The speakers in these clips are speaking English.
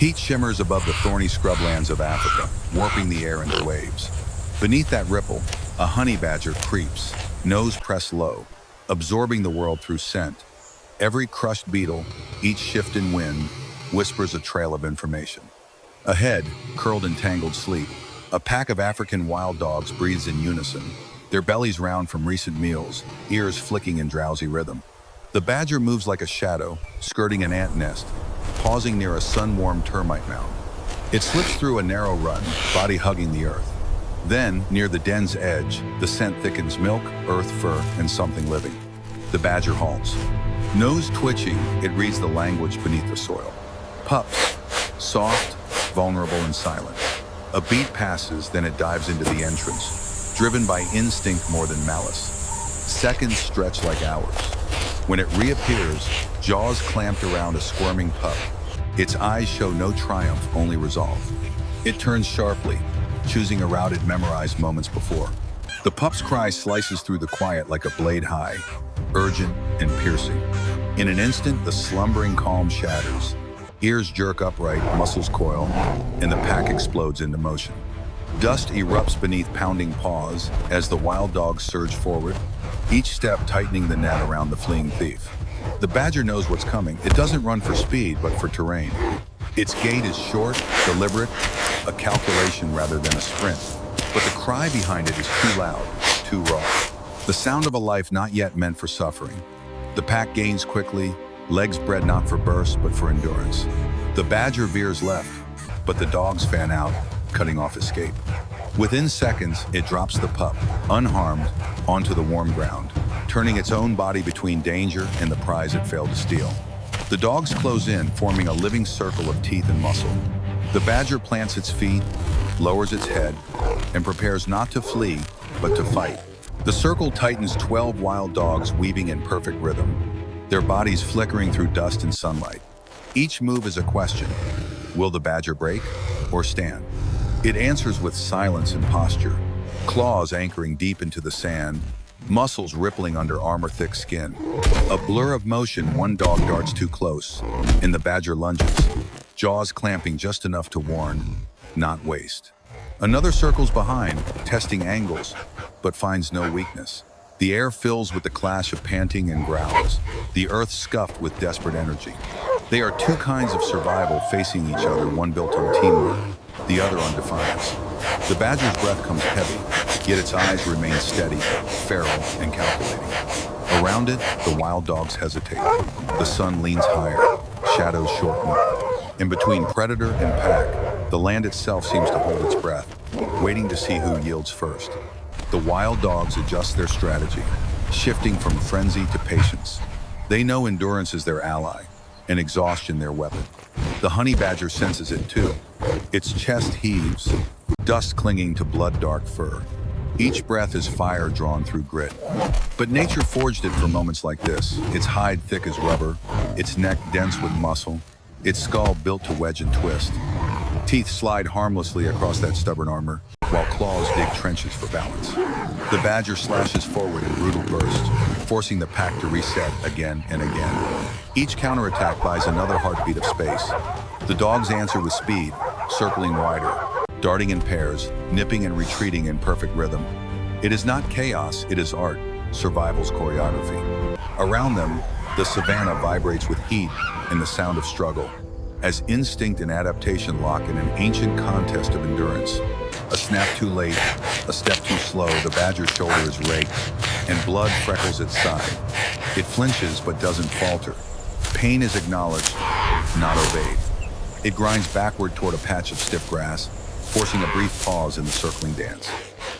Heat shimmers above the thorny scrublands of Africa, warping the air into waves. Beneath that ripple, a honey badger creeps, nose pressed low, absorbing the world through scent. Every crushed beetle, each shift in wind, whispers a trail of information. Ahead, curled in tangled sleep, a pack of African wild dogs breathes in unison, their bellies round from recent meals, ears flicking in drowsy rhythm. The badger moves like a shadow, skirting an ant nest, pausing near a sun-warmed termite mound. It slips through a narrow run, body hugging the earth. Then, near the den's edge, the scent thickens: milk, earth, fur, and something living. The badger halts. Nose twitching, it reads the language beneath the soil. Pups, soft, vulnerable, and silent. A beat passes, then it dives into the entrance, driven by instinct more than malice. Seconds stretch like hours. When it reappears, jaws clamped around a squirming pup. Its eyes show no triumph, only resolve. It turns sharply, choosing a route it memorized moments before. The pup's cry slices through the quiet like a blade high, urgent and piercing. In an instant, the slumbering calm shatters. Ears jerk upright, muscles coil, and the pack explodes into motion. Dust erupts beneath pounding paws as the wild dogs surge forward, each step tightening the net around the fleeing thief. The badger knows what's coming. It doesn't run for speed, but for terrain. Its gait is short, deliberate, a calculation rather than a sprint. But the cry behind it is too loud, too raw. The sound of a life not yet meant for suffering. The pack gains quickly, legs bred not for bursts, but for endurance. The badger veers left, but the dogs fan out, cutting off escape. Within seconds, it drops the pup, unharmed, onto the warm ground, turning its own body between danger and the prize it failed to steal. The dogs close in, forming a living circle of teeth and muscle. The badger plants its feet, lowers its head, and prepares not to flee, but to fight. The circle tightens, 12 wild dogs weaving in perfect rhythm, their bodies flickering through dust and sunlight. Each move is a question. Will the badger break or stand? It answers with silence and posture, claws anchoring deep into the sand, muscles rippling under armor-thick skin. A blur of motion, one dog darts too close, and the badger lunges, jaws clamping just enough to warn, not waste. Another circles behind, testing angles, but finds no weakness. The air fills with the clash of panting and growls, the earth scuffed with desperate energy. They are two kinds of survival facing each other, one built on teamwork, the other on defiance. The badger's breath comes heavy, yet its eyes remain steady, feral, and calculating. Around it, the wild dogs hesitate. The sun leans higher, shadows shorten. In between predator and pack, the land itself seems to hold its breath, waiting to see who yields first. The wild dogs adjust their strategy, shifting from frenzy to patience. They know endurance is their ally, and exhaustion their weapon. The honey badger senses it too. Its chest heaves, dust clinging to blood-dark fur. Each breath is fire drawn through grit. But nature forged it for moments like this, its hide thick as rubber, its neck dense with muscle, its skull built to wedge and twist. Teeth slide harmlessly across that stubborn armor, while claws dig trenches for balance. The badger slashes forward in brutal bursts, forcing the pack to reset again and again. Each counterattack buys another heartbeat of space. The dogs answer with speed, circling wider, darting in pairs, nipping and retreating in perfect rhythm. It is not chaos, it is art, survival's choreography. Around them, the savannah vibrates with heat and the sound of struggle, as instinct and adaptation lock in an ancient contest of endurance. A snap too late, a step too slow, the badger's shoulder is raked, and blood freckles its side. It flinches but doesn't falter. Pain is acknowledged, not obeyed. It grinds backward toward a patch of stiff grass, forcing a brief pause in the circling dance.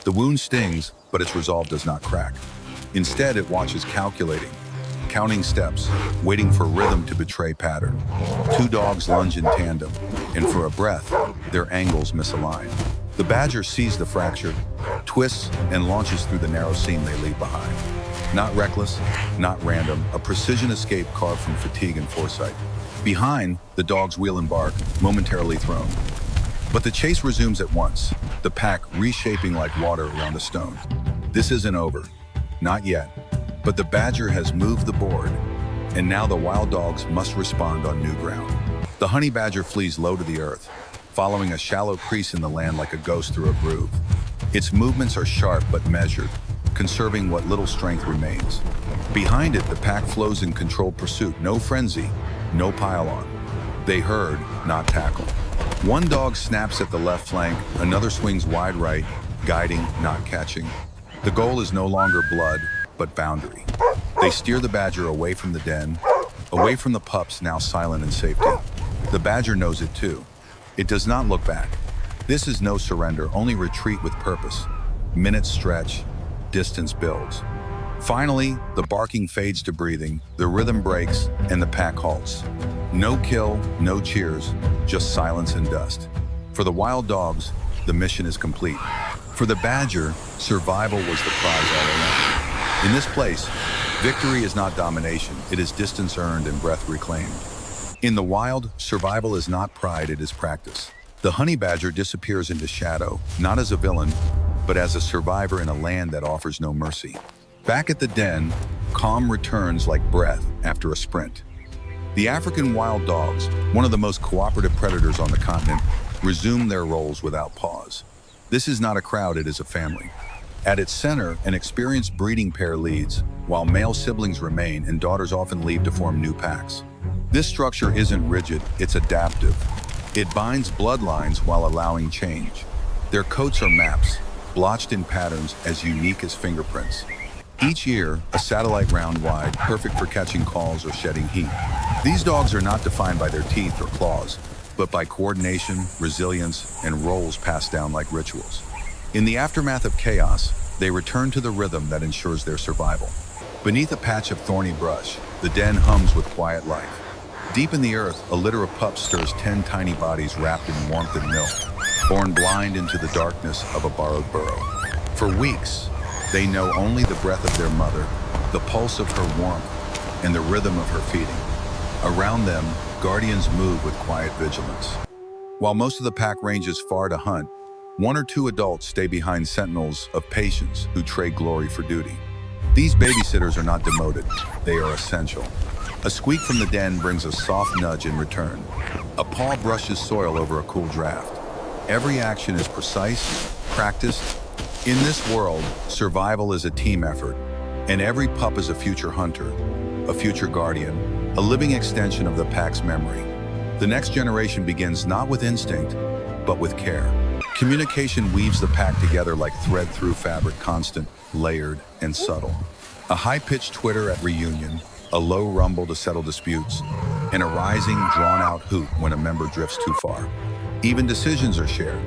The wound stings, but its resolve does not crack. Instead, it watches calculating, counting steps, waiting for rhythm to betray pattern. Two dogs lunge in tandem, and for a breath, their angles misalign. The badger sees the fracture, twists, and launches through the narrow seam they leave behind. Not reckless, not random, a precision escape carved from fatigue and foresight. Behind, the dogs wheel and bark, momentarily thrown. But the chase resumes at once, the pack reshaping like water around a stone. This isn't over. Not yet. But the badger has moved the board, and now the wild dogs must respond on new ground. The honey badger flees low to the earth, following a shallow crease in the land like a ghost through a groove. Its movements are sharp but measured, conserving what little strength remains. Behind it, the pack flows in controlled pursuit, no frenzy, no pile-on. They herd, not tackle. One dog snaps at the left flank, another swings wide right, guiding, not catching. The goal is no longer blood, but boundary. They steer the badger away from the den, away from the pups now silent in safety. The badger knows it too. It does not look back. This is no surrender, only retreat with purpose. Minutes stretch, distance builds. Finally, the barking fades to breathing, the rhythm breaks, and the pack halts. No kill, no cheers, just silence and dust. For the wild dogs, the mission is complete. For the badger, survival was the prize all along. In this place, victory is not domination, it is distance earned and breath reclaimed. In the wild, survival is not pride, it is practice. The honey badger disappears into shadow, not as a villain, but as a survivor in a land that offers no mercy. Back at the den, calm returns like breath after a sprint. The African wild dogs, one of the most cooperative predators on the continent, resume their roles without pause. This is not a crowd, it is a family. At its center, an experienced breeding pair leads, while male siblings remain and daughters often leave to form new packs. This structure isn't rigid, it's adaptive. It binds bloodlines while allowing change. Their coats are maps, blotched in patterns as unique as fingerprints. Each year, a satellite round wide, perfect for catching calls or shedding heat. These dogs are not defined by their teeth or claws, but by coordination, resilience, and roles passed down like rituals. In the aftermath of chaos, they return to the rhythm that ensures their survival. Beneath a patch of thorny brush, the den hums with quiet life. Deep in the earth, a litter of pups stirs 10 tiny bodies wrapped in warmth and milk, borne blind into the darkness of a borrowed burrow. For weeks, they know only the breath of their mother, the pulse of her warmth, and the rhythm of her feeding. Around them, guardians move with quiet vigilance. While most of the pack ranges far to hunt, one or two adults stay behind sentinels of patience who trade glory for duty. These babysitters are not demoted, they are essential. A squeak from the den brings a soft nudge in return. A paw brushes soil over a cool draft. Every action is precise, practiced. In this world, survival is a team effort, and every pup is a future hunter, a future guardian, a living extension of the pack's memory. The next generation begins not with instinct, but with care. Communication weaves the pack together like thread through fabric, constant, layered, and subtle. A high-pitched twitter at reunion, a low rumble to settle disputes, and a rising, drawn-out hoot when a member drifts too far. Even decisions are shared.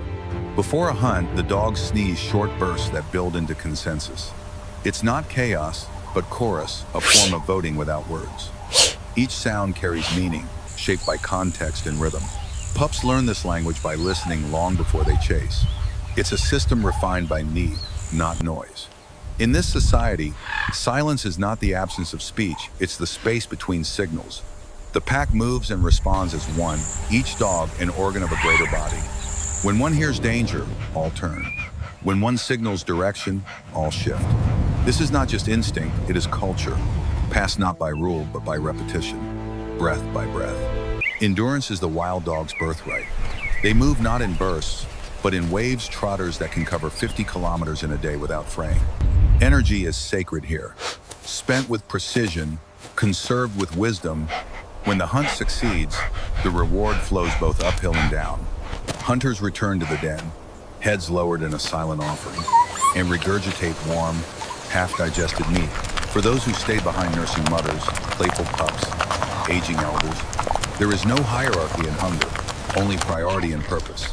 Before a hunt, the dogs sneeze short bursts that build into consensus. It's not chaos, but chorus, a form of voting without words. Each sound carries meaning, shaped by context and rhythm. Pups learn this language by listening long before they chase. It's a system refined by need, not noise. In this society, silence is not the absence of speech, it's the space between signals. The pack moves and responds as one, each dog an organ of a greater body. When one hears danger, all turn. When one signals direction, all shift. This is not just instinct, it is culture, passed not by rule, but by repetition, breath by breath. Endurance is the wild dog's birthright. They move not in bursts, but in waves trotters that can cover 50 kilometers in a day without fraying. Energy is sacred here, spent with precision, conserved with wisdom. When the hunt succeeds, the reward flows both uphill and down. Hunters return to the den, heads lowered in a silent offering, and regurgitate warm, half-digested meat. For those who stay behind nursing mothers, playful pups, aging elders, there is no hierarchy in hunger, only priority and purpose.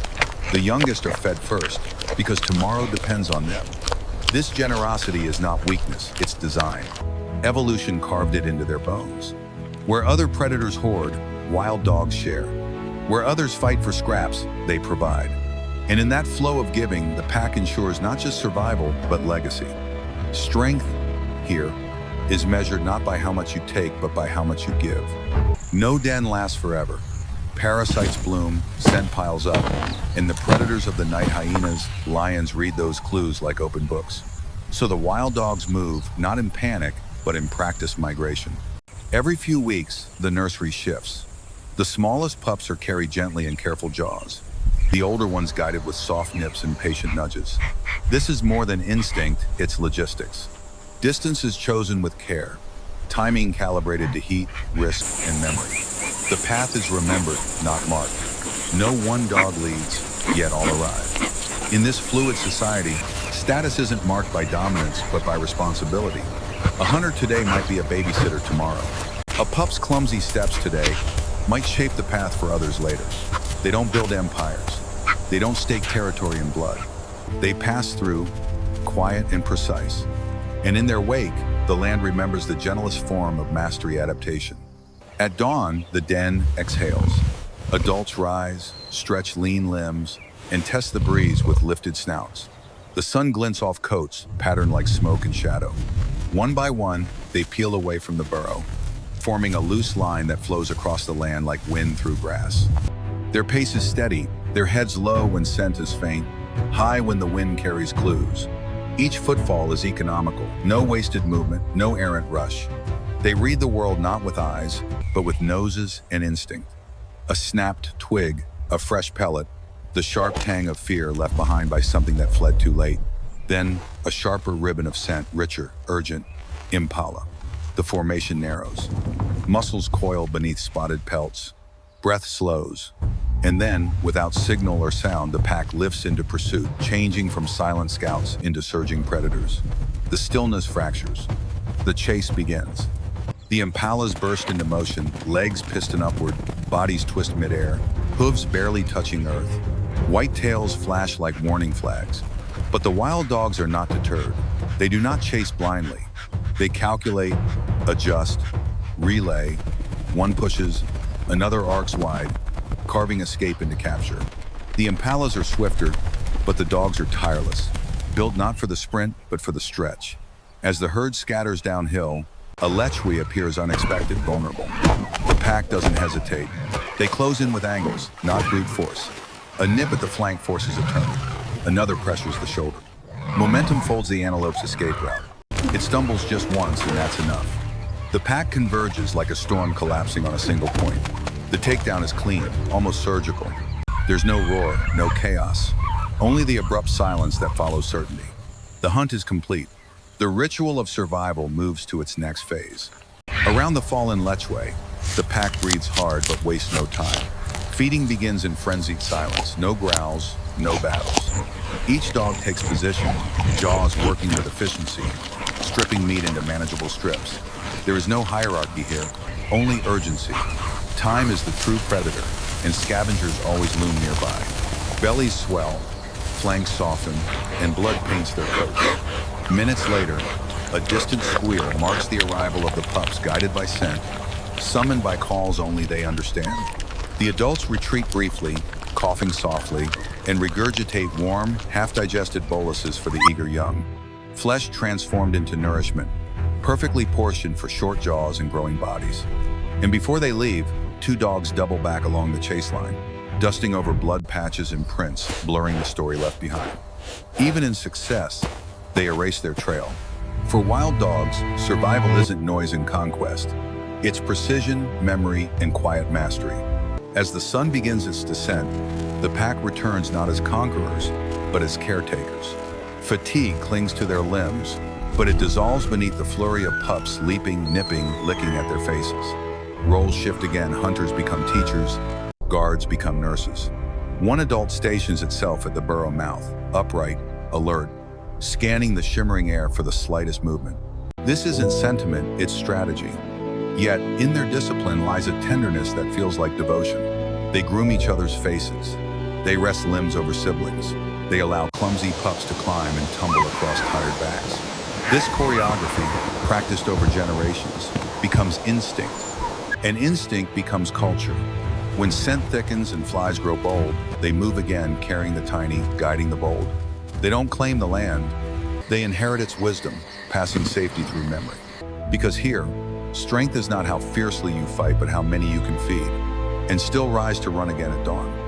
The youngest are fed first, because tomorrow depends on them. This generosity is not weakness, it's design. Evolution carved it into their bones. Where other predators hoard, wild dogs share. Where others fight for scraps, they provide. And in that flow of giving, the pack ensures not just survival, but legacy. Strength, here, is measured not by how much you take, but by how much you give. No den lasts forever. Parasites bloom, scent piles up, and the predators of the night, hyenas, lions, read those clues like open books. So the wild dogs move, not in panic, but in practiced migration. Every few weeks, the nursery shifts. The smallest pups are carried gently in careful jaws, the older ones guided with soft nips and patient nudges. This is more than instinct, it's logistics. Distance is chosen with care, timing calibrated to heat, risk, and memory. The path is remembered, not marked. No one dog leads, yet all arrive. In this fluid society, status isn't marked by dominance, but by responsibility. A hunter today might be a babysitter tomorrow. A pup's clumsy steps today might shape the path for others later. They don't build empires. They don't stake territory in blood. They pass through, quiet and precise. And in their wake, the land remembers the gentlest form of mastery adaptation. At dawn, the den exhales. Adults rise, stretch lean limbs, and test the breeze with lifted snouts. The sun glints off coats, patterned like smoke and shadow. One by one, they peel away from the burrow, forming a loose line that flows across the land like wind through grass. Their pace is steady, their heads low when scent is faint, high when the wind carries clues. Each footfall is economical, no wasted movement, no errant rush. They read the world not with eyes, but with noses and instinct. A snapped twig, a fresh pellet, the sharp tang of fear left behind by something that fled too late. Then, a sharper ribbon of scent, richer, urgent, impala. The formation narrows. Muscles coil beneath spotted pelts. Breath slows. And then, without signal or sound, the pack lifts into pursuit, changing from silent scouts into surging predators. The stillness fractures. The chase begins. The impalas burst into motion, legs piston upward, bodies twist midair, hooves barely touching earth. White tails flash like warning flags. But the wild dogs are not deterred. They do not chase blindly. They calculate, adjust, relay. One pushes, another arcs wide, carving escape into capture. The impalas are swifter, but the dogs are tireless, built not for the sprint, but for the stretch. As the herd scatters downhill, a lechwe appears unexpected, vulnerable. The pack doesn't hesitate. They close in with angles, not brute force. A nip at the flank forces a turn. Another pressures the shoulder. Momentum folds the antelope's escape route. It stumbles just once, and that's enough. The pack converges like a storm collapsing on a single point. The takedown is clean, almost surgical. There's no roar, no chaos. Only the abrupt silence that follows certainty. The hunt is complete. The ritual of survival moves to its next phase. Around the fallen lechwe, the pack breathes hard but wastes no time. Feeding begins in frenzied silence. No growls, no battles. Each dog takes position, jaws working with efficiency, stripping meat into manageable strips. There is no hierarchy here, only urgency. Time is the true predator, and scavengers always loom nearby. Bellies swell, flanks soften, and blood paints their coats. Minutes later, a distant squeal marks the arrival of the pups guided by scent, summoned by calls only they understand. The adults retreat briefly, coughing softly, and regurgitate warm, half-digested boluses for the eager young. Flesh transformed into nourishment, perfectly portioned for short jaws and growing bodies. And before they leave, two dogs double back along the chase line, dusting over blood patches and prints, blurring the story left behind. Even in success, they erase their trail. For wild dogs, survival isn't noise and conquest. It's precision, memory, and quiet mastery. As the sun begins its descent, the pack returns not as conquerors, but as caretakers. Fatigue clings to their limbs, but it dissolves beneath the flurry of pups leaping, nipping, licking at their faces. Roles shift again, hunters become teachers, guards become nurses. One adult stations itself at the burrow mouth, upright, alert, scanning the shimmering air for the slightest movement. This isn't sentiment, it's strategy. Yet, in their discipline lies a tenderness that feels like devotion. They groom each other's faces. They rest limbs over siblings. They allow clumsy pups to climb and tumble across tired backs. This choreography, practiced over generations, becomes instinct. And instinct becomes culture. When scent thickens and flies grow bold, they move again, carrying the tiny, guiding the bold. They don't claim the land. They inherit its wisdom, passing safety through memory. Because here, strength is not how fiercely you fight, but how many you can feed, and still rise to run again at dawn.